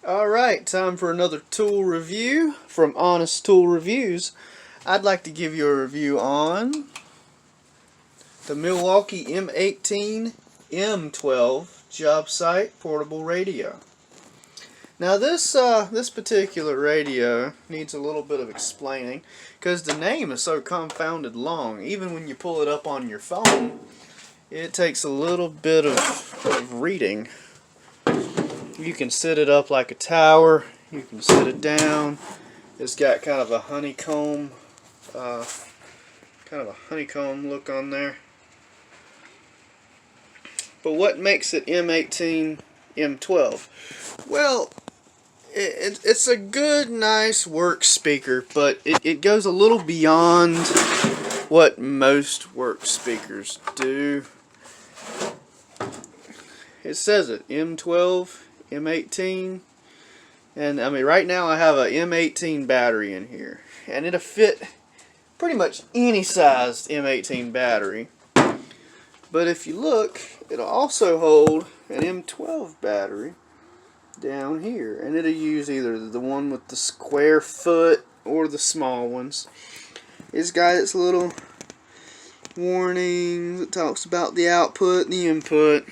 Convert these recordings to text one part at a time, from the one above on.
Alright, time for another tool review from Honest Tool Reviews. I'd like to give you a review on the Milwaukee M18 M12 job site portable radio. Now this particular radio needs a little bit of explaining because the name is so confounded long. Even when you pull it up on your phone, it takes a little bit of reading. You can sit it up like a tower. You can sit it down. It's got kind of a honeycomb look on there. But what makes it M18 M12? Well, it's a good, nice work speaker, but it goes a little beyond what most work speakers do. It says it, M12, M18, and I mean right now I have a M18 battery in here, and it'll fit pretty much any sized M18 battery. But if you look, it'll also hold an M12 battery down here, and it'll use either the one with the square foot or the small ones. It's got its little warnings. It talks about the output and the input.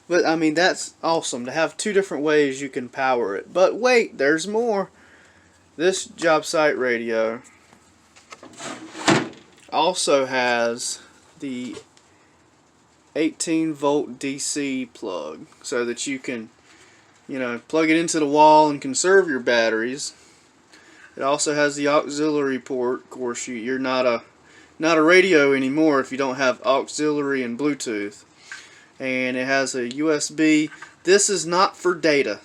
But I mean, that's awesome to have two different ways you can power it. But wait, there's more. This job site radio also has the 18 volt DC plug, so that you can, plug it into the wall and conserve your batteries. It also has the auxiliary port. Of course, you're not a radio anymore if you don't have auxiliary and Bluetooth. And it has a USB. This is not for data.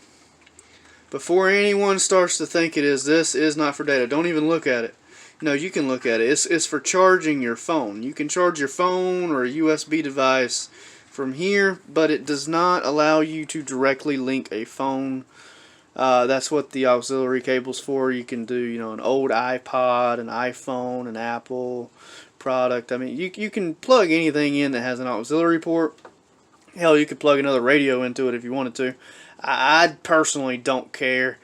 Before anyone starts to think it is, this is not for data. Don't even look at it. No, you can look at it. It's for charging your phone. You can charge your phone or a USB device from here, but it does not allow you to directly link a phone. That's what the auxiliary cable's for. You can do, an old iPod, an iPhone, an Apple product. I mean, you can plug anything in that has an auxiliary port. Hell, you could plug another radio into it if you wanted to. I personally don't care,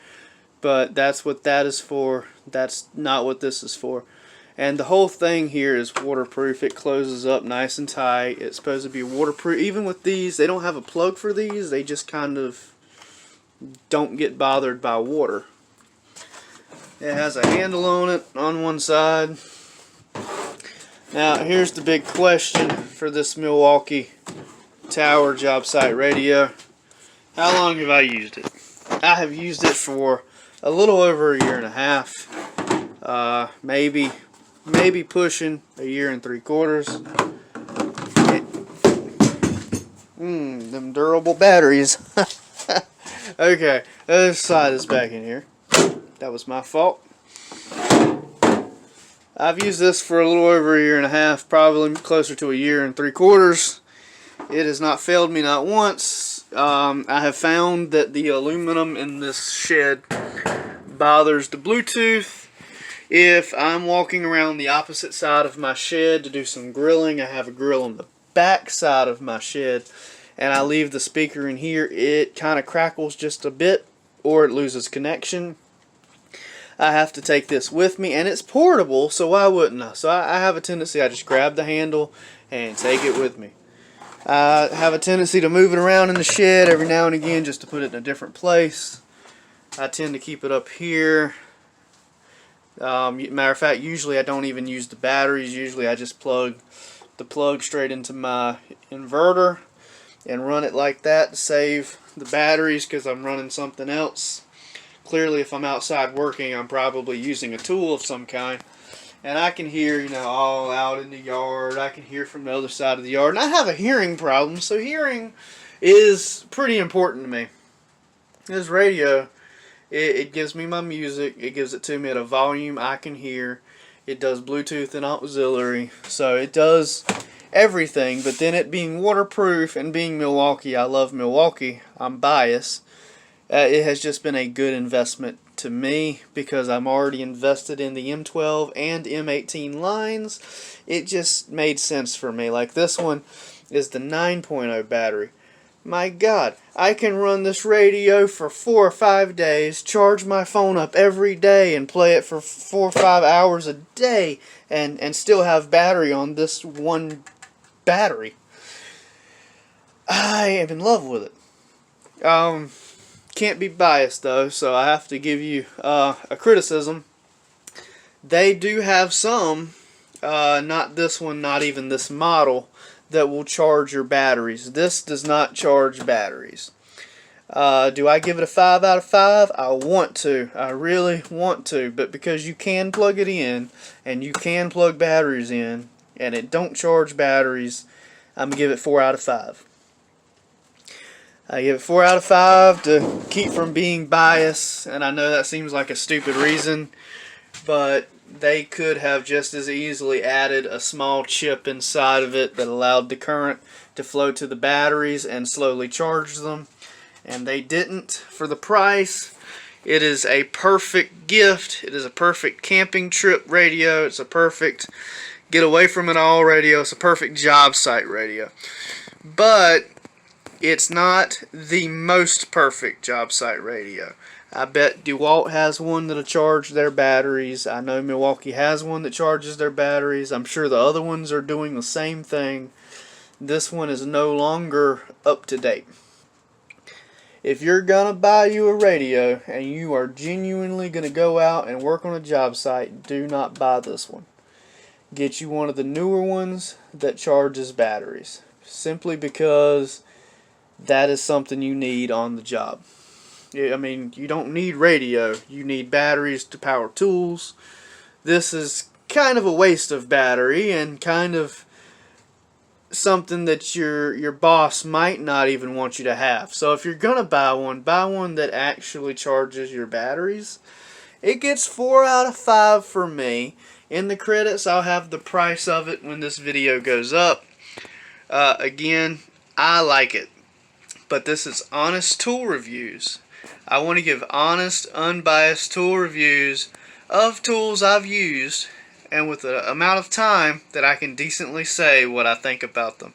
but that's what that is for. That's not what this is for. And the whole thing here is waterproof. It closes up nice and tight. It's supposed to be waterproof. Even with these, they don't have a plug for these. They just kind of don't get bothered by water. It has a handle on it on one side. Now, here's the big question for this Milwaukee Tower job site radio. How long have I used it? I have used it for a little over a year and a half. Maybe pushing a year and 3/4. Them durable batteries. Okay, let's slide this back in here. That was my fault. I've used this for a little over a year and a half, probably closer to a year and 3/4. It has not failed me, not once. I have found that the aluminum in this shed bothers the Bluetooth. If I'm walking around the opposite side of my shed to do some grilling, I have a grill on the back side of my shed, and I leave the speaker in here, it kind of crackles just a bit, or it loses connection. I have to take this with me, and it's portable, so why wouldn't I? So I have a tendency, I just grab the handle and take it with me. I have a tendency to move it around in the shed every now and again just to put it in a different place. I tend to keep it up here. Matter of fact, usually I don't even use the batteries. Usually I just plug the plug straight into my inverter and run it like that to save the batteries because I'm running something else. Clearly, if I'm outside working, I'm probably using a tool of some kind. And I can hear, all out in the yard. I can hear from the other side of the yard. And I have a hearing problem, so hearing is pretty important to me. This radio, it gives me my music. It gives it to me at a volume I can hear. It does Bluetooth and auxiliary. So it does everything. But then it being waterproof and being Milwaukee, I love Milwaukee. I'm biased. It has just been a good investment to me because I'm already invested in the M12 and M18 lines. It just made sense for me. Like this one is the 9.0 battery. My God, I can run this radio for 4 or 5 days, charge my phone up every day, and play it for 4 or 5 hours a day, and still have battery on this one battery. I am in love with it. Can't be biased though, so I have to give you a criticism. They do have some, not this one, not even this model, that will charge your batteries. This does not charge batteries. Do I give it a 5 out of 5? I want to. I really want to. But because you can plug it in, and you can plug batteries in, and it don't charge batteries, I'm going to give it 4 out of 5. I give it 4 out of 5 to keep from being biased, and I know that seems like a stupid reason, but they could have just as easily added a small chip inside of it that allowed the current to flow to the batteries and slowly charge them, and they didn't. For the price, it is a perfect gift. It is a perfect camping trip radio. It's a perfect get away from it all radio. It's a perfect job site radio. But it's not the most perfect job site radio. I bet DeWalt has one that'll charge their batteries. I know Milwaukee has one that charges their batteries. I'm sure the other ones are doing the same thing. This one is no longer up to date. If you're gonna buy you a radio and you are genuinely gonna go out and work on a job site, do not buy this one. Get you one of the newer ones that charges batteries, simply because that is something you need on the job. I mean, you don't need radio. You need batteries to power tools. This is kind of a waste of battery and kind of something that your boss might not even want you to have. So if you're gonna buy one that actually charges your batteries. It gets 4 out of 5 for me. In the credits, I'll have the price of it when this video goes up. Again, I like it. But this is honest tool reviews. I want to give honest, unbiased tool reviews of tools I've used, and with the amount of time that I can decently say what I think about them.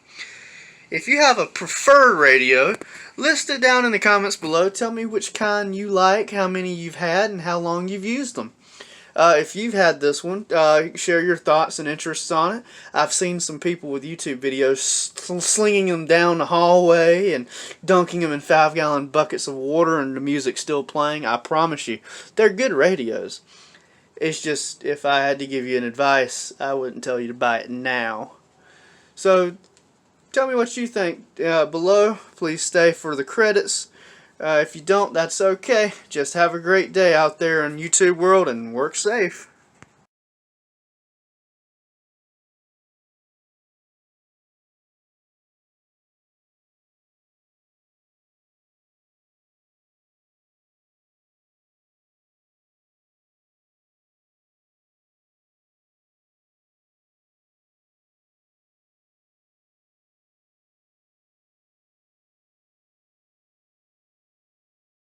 If you have a preferred radio, list it down in the comments below. Tell me which kind you like, how many you've had, and how long you've used them. If you've had this one, share your thoughts and interests on it. I've seen some people with YouTube videos slinging them down the hallway and dunking them in 5-gallon buckets of water, and the music's still playing. I promise you, they're good radios. It's just, if I had to give you an advice, I wouldn't tell you to buy it now. So, tell me what you think below. Please stay for the credits. If you don't, that's okay. Just have a great day out there in YouTube world and work safe.